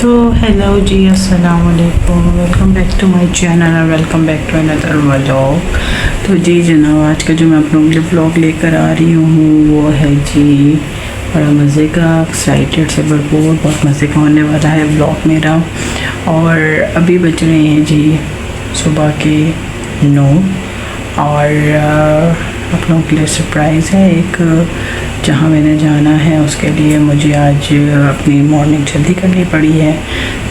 तो हेलो जी, अस्सलाम वालेकुम। Welcome back to my channel और welcome back to another vlog. तो जी जनाब, आज का जो मैं आप लोगों के लिए व्लॉग लेकर आ रही हूँ वो है जी बड़ा मज़े का, एक्साइटेड से भरपूर, बहुत मज़े का होने वाला है व्लॉग मेरा। और अभी बज रहे हैं जी सुबह के 9 और आप लोगों के लिए सरप्राइज़ है एक। जहाँ मैंने जाना है उसके लिए मुझे आज अपनी मॉर्निंग जल्दी करनी पड़ी है,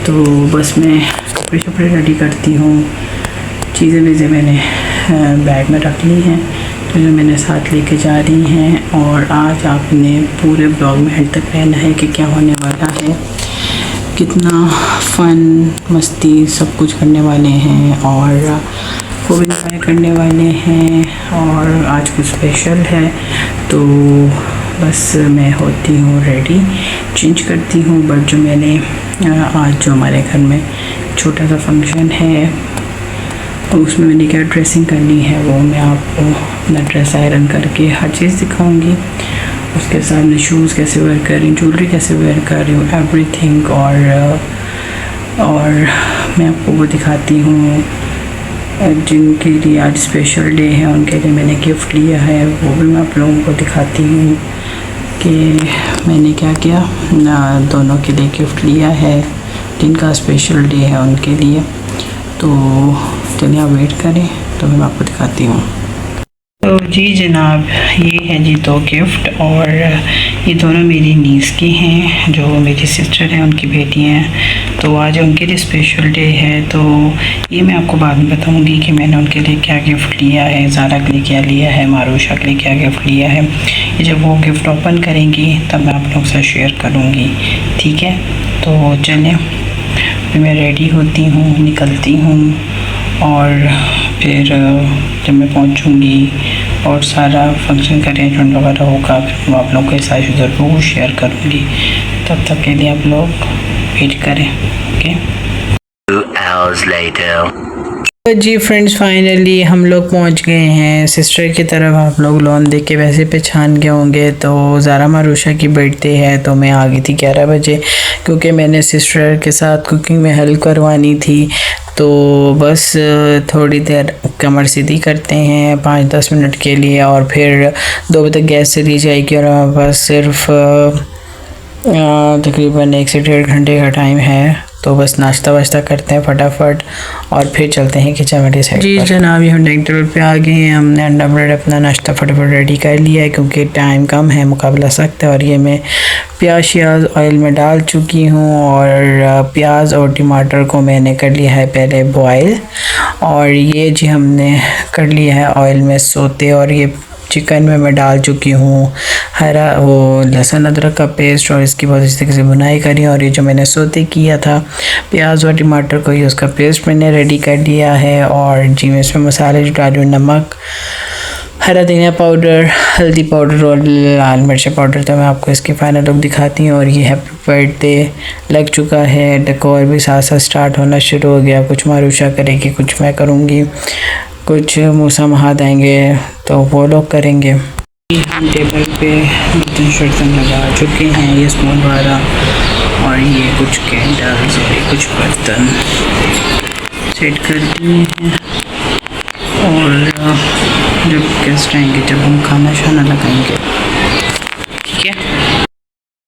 तो बस मैं कपड़े शपड़े रेडी करती हूँ। चीज़ें वीज़ें मैंने बैग में रख ली हैं जो मैंने साथ लेके जा रही हैं। और आज आपने पूरे ब्लॉग में एंड तक रहना है कि क्या होने वाला है, कितना फ़न मस्ती सब कुछ करने वाले हैं और खूब इंजॉय करने वाले हैं। और आज कुछ स्पेशल है, तो बस मैं होती हूँ रेडी, चेंज करती हूँ। बट जो मैंने आज जो हमारे घर में छोटा सा फंक्शन है उसमें मैंने क्या ड्रेसिंग करनी है वो मैं आपको अपना ड्रेस आयरन करके हर चीज़ दिखाऊंगी। उसके साथ मैं शूज़ कैसे वेयर कर रही हूँ, ज्वेलरी कैसे वेयर कर रही हूँ, एवरीथिंग। और मैं आपको वो दिखाती हूँ जिनके लिए आज स्पेशल डे है, उनके लिए मैंने गिफ्ट लिया है, वो भी मैं आप लोगों को दिखाती हूँ कि मैंने क्या किया। दोनों के लिए गिफ्ट लिया है जिनका स्पेशल डे है उनके लिए। तो चलिए आप वेट करें, तो मैं आपको दिखाती हूँ। तो जी जनाब, ये है जी 2 गिफ्ट और ये दोनों मेरी नीस की हैं, जो मेरी सिस्टर हैं उनकी बेटी हैं। तो आज उनके लिए स्पेशल डे है, तो ये मैं आपको बाद में बताऊंगी कि मैंने उनके लिए क्या गिफ्ट लिया है, ज़ारा के लिए क्या लिया है, मारूशा के लिए क्या गिफ्ट लिया है। ये जब वो गिफ्ट ओपन करेंगी तब मैं आप लोग से शेयर करूँगी, ठीक है। तो चलें, फिर मैं रेडी होती हूँ, निकलती हूँ और फिर जब मैं पहुंचूंगी और सारा फंक्शन का अरेंजमेंट वगैरह होगा फिर मैं आप लोगों के साथ ज़रूर शेयर करूंगी। तब तक के लिए आप लोग वेट करें, ओके। 2 hours later. जी फ्रेंड्स, फाइनली हम लोग पहुंच गए हैं सिस्टर की तरफ। आप लोग लोन देख के वैसे पहचान गए होंगे, तो ज़ारा मारूशा की बर्थडे है, तो मैं आ गई थी 11 बजे क्योंकि मैंने सिस्टर के साथ कुकिंग में हेल्प करवानी थी। तो बस थोड़ी देर कमर सीधी करते हैं 5-10 मिनट के लिए और फिर 2 बजे तक गैस चली जाएगी और हमारे पास सिर्फ तकरीबन 1 से 1.5 घंटे का टाइम है। तो बस नाश्ता वाश्ता करते हैं फटाफट और फिर चलते हैं किचन वाली साइड। जी जनाब, ये हम डाइनिंग टेबल पे आ गए हैं। हमने अंडा ब्रेड अपना नाश्ता फटाफट रेडी कर लिया है क्योंकि टाइम कम है, मुकाबला सख्त है। और ये मैं प्याज ऑयल में डाल चुकी हूँ और प्याज और टमाटर को मैंने कर लिया है पहले बॉयल, और ये जी हमने कर लिया है ऑयल में सोते। और ये चिकन में मैं डाल चुकी हूँ हरा वो लहसुन अदरक का पेस्ट और इसकी बहुत अच्छी तरीके से बुनाई करी। और ये जो मैंने सोते किया था प्याज और टमाटर को, ये उसका पेस्ट मैंने रेडी कर लिया है। और जी मैं इसमें मसाले जो डालूँ, नमक, हरा धनिया पाउडर, हल्दी पाउडर और लाल मिर्च पाउडर। तो मैं आपको इसकी फाइनल लुक दिखाती हूँ। और ये हैप्पी बर्थडे लग चुका है, डेकोर भी साथ साथ स्टार्ट होना शुरू हो गया। कुछ मारूशा करेगी, कुछ मैं करूँगी, कुछ मूसा महाद आएंगे तो वो लोग करेंगे। हम टेबल पे बर्तन शर्तन लगा चुके हैं, ये स्पून वाला और ये कुछ कैंडल्स और ये कुछ बर्तन सेट कर दिए हैं। और जब गेस्ट आएंगे, जब हम खाना शाना लगाएंगे, ठीक है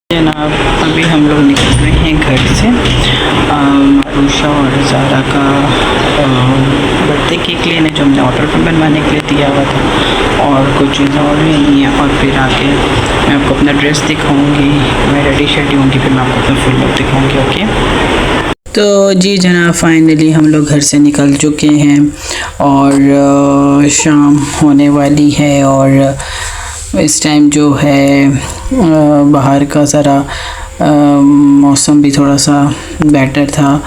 जनाब। अभी हम लोग निकल रहे हैं घर से। मारूशा और ज़ारा का बर्थडे केक लेने जो हमने ऑर्डर पर बनवाने के लिए दिया हुआ था, और कुछ चीज़ें और लेनी है। और फिर आके मैं आपको अपना ड्रेस दिखाऊंगी, मैं रेडी शेडी होंगी, फिर मैं आपको अपना फुल लुक दिखाऊंगी, ओके। तो जी जनाब, फाइनली हम लोग घर से निकल चुके हैं और शाम होने वाली है। और इस टाइम जो है बाहर का ज़रा मौसम भी थोड़ा सा बेटर था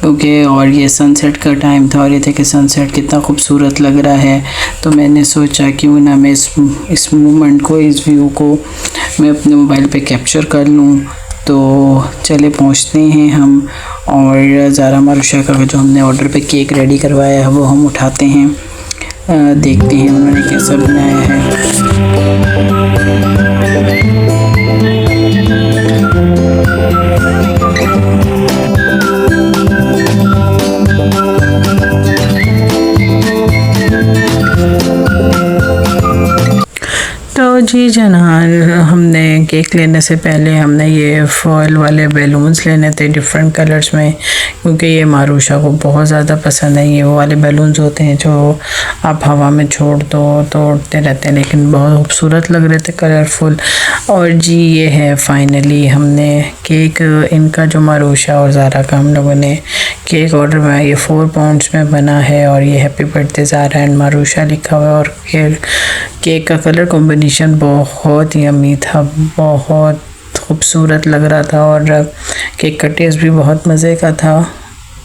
क्योंकि और ये सनसेट का टाइम था। और ये देखे सनसेट कितना खूबसूरत लग रहा है। तो मैंने सोचा क्यों ना मैं इस मोमेंट को, इस व्यू को मैं अपने मोबाइल पे कैप्चर कर लूँ। तो चले पहुँचते हैं हम, और ज़ारा मारूशा का जो हमने ऑर्डर पे केक रेडी करवाया है वो हम उठाते हैं, देखते हैं उन्होंने कैसा बनाया है। जी जनाब, हमने केक लेने से पहले हमने ये फॉयल वाले बैलून्स लेने थे डिफरेंट कलर्स में, क्योंकि ये मारूशा को बहुत ज़्यादा पसंद है। ये वो वाले बैलून्स होते हैं जो आप हवा में छोड़ दो तो उड़ते रहते हैं, लेकिन बहुत खूबसूरत लग रहे थे, कलरफुल। और जी ये है फाइनली हमने केक, इनका जो मारूशा और ज़ारा का हम लोगों ने केक ऑर्डर किया। ये 4 पाउंड्स में बना है और ये happy birthday Zaara and Marusha लिखा हुआ है। और केक का कलर कॉम्बिनेशन बहुत ही यम्मी था, बहुत खूबसूरत लग रहा था और केक का टेस्ट भी बहुत मज़े का था।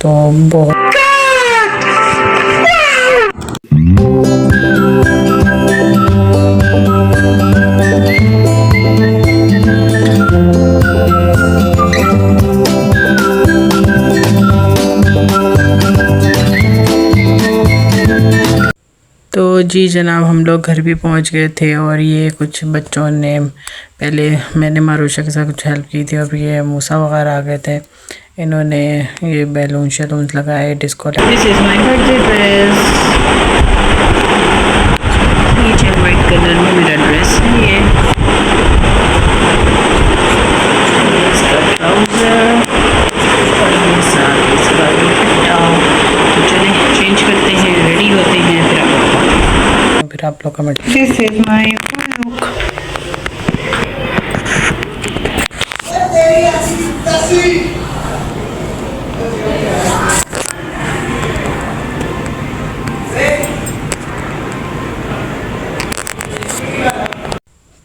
तो बहुत तो जी जनाब, हम लोग घर भी पहुंच गए थे और ये कुछ बच्चों ने, पहले मैंने मारूशा के साथ कुछ हेल्प की थी और ये मूसा वगैरह आ गए थे, इन्होंने ये बैलून शैलून्स लगाए, disco. This is my birthday dress, peach and white colour में मेरा ड्रेस है ये। इसका ट्राउज़र और ये साथ इसका दुपट्टा। तो चलें चेंज करते हैं, रेडी होते हैं, फिर आप लोग comment. This is my look.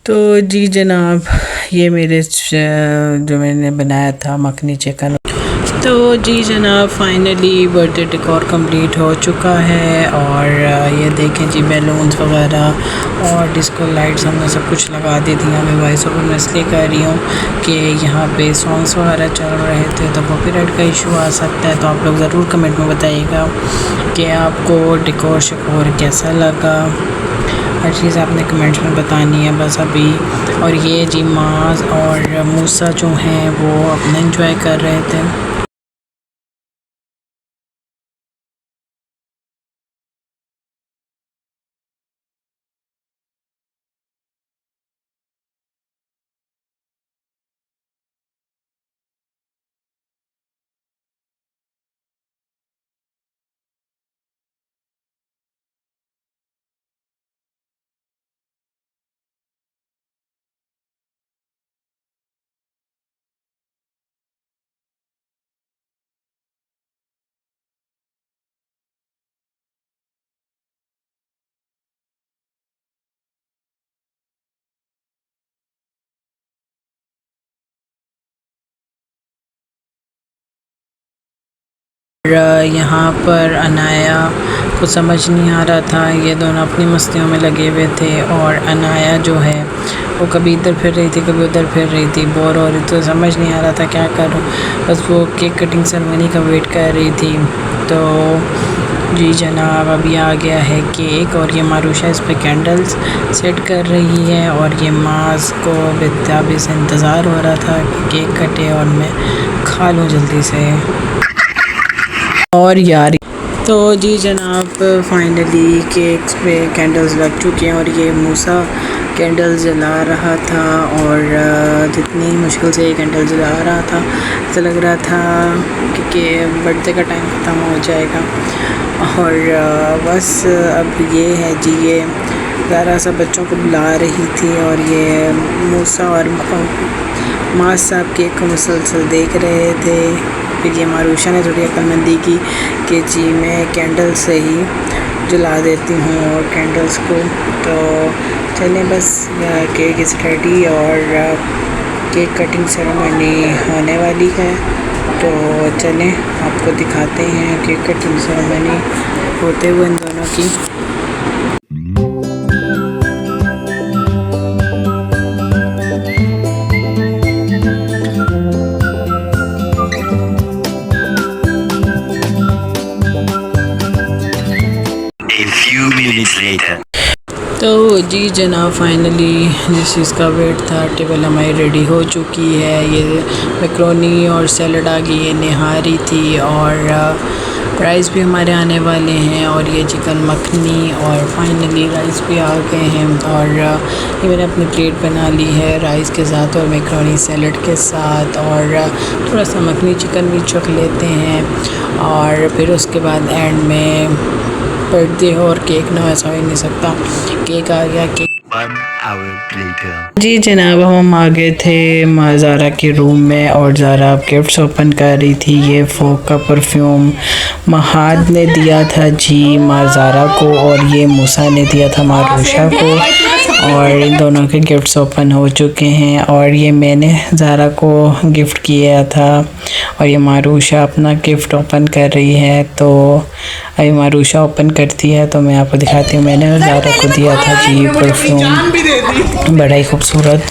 तो जी जनाब, ये मेरे जो मैंने बनाया था मखनी चिकन। तो जी जनाब, फाइनली बर्थडे डेकोर कंप्लीट हो चुका है और ये देखें जी, बैलून्स वगैरह और डिस्को लाइट्स हमने सब कुछ लगा दी थी। मैं वॉइस ओवर में इसलिए कर रही हूँ कि यहाँ पे सॉन्ग्स वगैरह चल रहे थे तो कॉपीराइट का इशू आ सकता है। तो आप लोग ज़रूर कमेंट में बताइएगा कि आपको डेकोर शेकोर कैसा लगा। हर चीज़ आपने कमेंट्स में बतानी है बस अभी। और ये जी माज और मूसा जो हैं वो अपना एंजॉय कर रहे थे। यहाँ पर अनाया को समझ नहीं आ रहा था, ये दोनों अपनी मस्तियों में लगे हुए थे। और अनाया जो है वो कभी इधर फिर रही थी कभी उधर फिर रही थी, बोर हो रही, तो समझ नहीं आ रहा था क्या करूँ। बस वो केक कटिंग सेरेमनी का वेट कर रही थी। तो जी जनाब, अभी आ गया है केक और ये मारूशा इस पर कैंडल्स सेट कर रही है और ये माज को बेताबी से इंतज़ार हो रहा था केक कटे और मैं खा लूँ जल्दी से। और यार तो जी जनाब, फाइनली केक्स पे कैंडल्स लग चुके हैं और ये मूसा कैंडल जला रहा था और जितनी मुश्किल से ये कैंडल जला रहा था ऐसा लग रहा था कि बर्थडे का टाइम ख़त्म हो जाएगा। और बस अब ये है जी, ये ज़रा सा बच्चों को बुला रही थी और ये मूसा और माज साहब केक को मुसलसल देख रहे थे। फिर ये मारूशा ने थोड़ी अक्लमंदी की कि जी मैं कैंडल से ही जला देती हूँ और कैंडल्स को। तो चलें बस, केक इज़ रेडी और केक कटिंग सेरेमनी होने वाली है। तो चलें आपको दिखाते हैं केक कटिंग सेरेमनी होते हुए इन दोनों की। तो जी जनाब, फाइनली जिस चीज़ का वेट था, टेबल हमारी रेडी हो चुकी है। ये मैक्रोनी और सैलड आ गई, ये निहारी थी और राइस भी हमारे आने वाले हैं और ये चिकन मखनी और फाइनली राइस भी आ गए हैं। और ये मैंने अपनी प्लेट बना ली है राइस के साथ और मैकरोनी सैलड के साथ, और थोड़ा सा मखनी चिकन भी चख लेते हैं। और फिर उसके बाद एंड में बर्थडे हो और केक ना ऐसा हो ही नहीं सकता, केक आ गया। Cake 1 hour later. जी जनाब, हम आ गए थे ज़ारा के रूम में और ज़ारा गिफ्ट्स ओपन कर रही थी। ये फोक का परफ्यूम महाद ने दिया था जी ज़ारा को, और ये मूसा ने दिया था मारूशा को, और इन दोनों के गिफ्ट्स ओपन हो चुके हैं। और ये मैंने ज़ारा को गिफ्ट किया था और ये मारूशा अपना गिफ्ट ओपन कर रही है। तो अभी मारूशा ओपन करती है तो मैं आपको दिखाती हूँ। मैंने ज़ारा को दिया था जी परफ्यूम, बड़ा ही खूबसूरत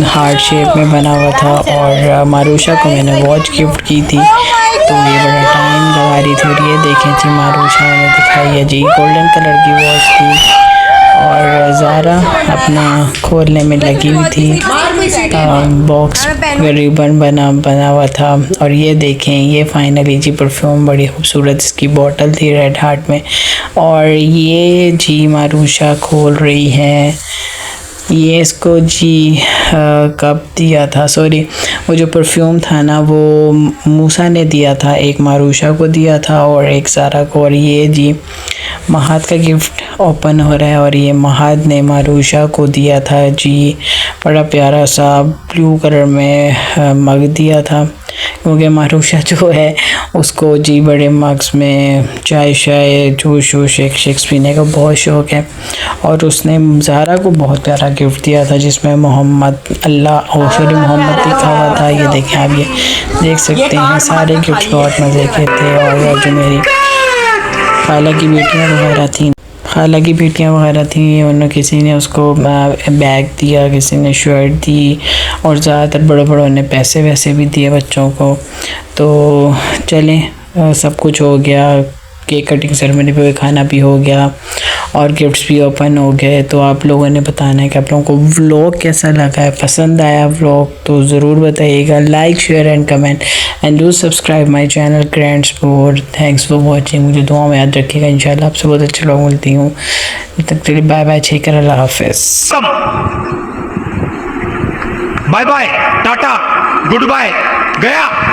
हार्ट शेप में बना हुआ था, और मारूशा को मैंने वॉच गिफ्ट की थी। तो ये बड़ा टाइम लगा रही थी। और ये देखें जी मारूशा ने दिखाई है जी, गोल्डन कलर की वॉच थी और ज़ारा अपना खोलने में लगी हुई थी। बॉक्स रिबन बना हुआ था। और ये देखें ये फाइनली जी परफ्यूम, बड़ी खूबसूरत इसकी बॉटल थी रेड हार्ट में। और ये जी मारूशा खोल रही है। ये इसको जी कब दिया था, सॉरी वो जो परफ्यूम था ना वो मूसा ने दिया था, एक मारूशा को दिया था और एक ज़ारा को। और ये जी महाद का गिफ्ट ओपन हो रहा है और ये महाद ने मारूशा को दिया था जी, बड़ा प्यारा सा ब्लू कलर में मग दिया था, क्योंकि मारूशा जो है उसको जी बड़े मग्स में चाय जूस शेक्स पीने का बहुत शौक़ है। और उसने ज़ारा को बहुत प्यारा गिफ्ट दिया था जिसमें मोहम्मद मोहम्मद लिखा हुआ था। ये देखें आप, ये देख सकते हैं सारे गिफ्ट बहुत मज़े के थे। और जो मेरी खाला की बेटियां वगैरह थी उन्होंने, किसी ने उसको बैग दिया, किसी ने शर्ट दी, और ज़्यादातर बड़ों ने पैसे वैसे भी दिए बच्चों को। तो चलें सब कुछ हो गया, केक कटिंग सेरेमनी पे खाना भी हो गया और गिफ्ट्स भी ओपन हो गए। तो आप लोगों ने बताना है कि आप लोगों को व्लॉग कैसा लगा है, पसंद आया व्लॉग तो ज़रूर बताइएगा। Like share and comment and do subscribe my channel grand sport. Thanks for watching. मुझे दुआ में याद रखिएगा, इंशाल्लाह आपसे बहुत अच्छे लोग मिलती हूँ। तब तक के लिए बाय बाय, ठीक है, अल्लाह हाफिज़। Bye bye, tata, good bye, गया।